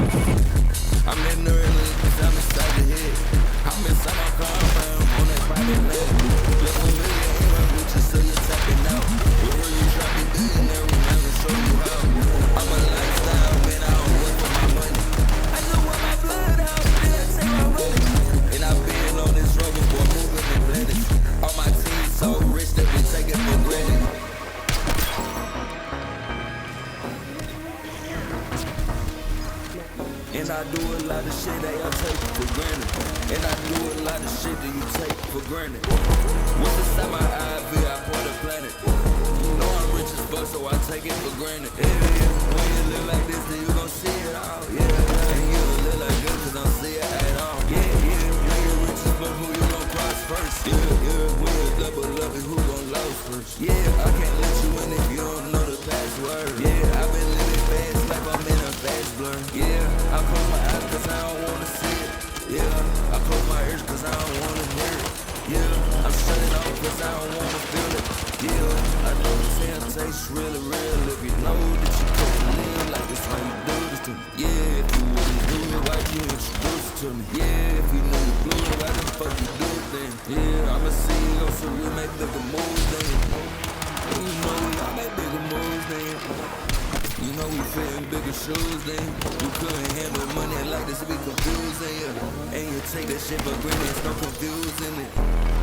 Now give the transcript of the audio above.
I'm in the early, cause I'm inside the head. I'm inside my car, man, I'm on that private land. Look familiar, ain't run with you, so you're tapping out. But when you drop it, billionaire, we never show you how. I'm a lifestyle, man, I don't work for my money. I know where my blood out, then take my money. And I've been on this road before moving and planning. All my team so rich that we take it for granted. And I do a lot of shit that y'all take for granted. And I do a lot of shit that you take for granted. What's inside my IV, I pour the planet. You know I'm rich as fuck, so I take it for granted. Yeah, yeah. When you live like this, then you gon' see it all. Yeah, yeah. And you don't live like this, cause I don't see it at all. Yeah, yeah. When you're rich as fuck, who you gon' cross first? Yeah, yeah. When you double up, who gon' lose first? Yeah, I can't let you in if you don't know the password. Yeah, I've been living fast like I'm in a fast blur. Yeah, I close my eyes cause I don't wanna see it. Yeah, I close my ears cause I don't wanna hear it. Yeah, I'm shutting off cause I don't wanna feel it. Yeah, I know the tan tastes really real. If you know that you couldn't live like this, why you do this to me? Yeah, if you wouldn't do it, why you introduce it to me? Yeah, if you knew you blew it, why the fuck you do it then? Yeah, I'm a CEO, so we make bigger moves then. You know we all make bigger moves then. You know we fit in bigger shoes then. You couldn't handle money like this, it be confusing, yeah. And you take that shit for granted, it's no confusing it.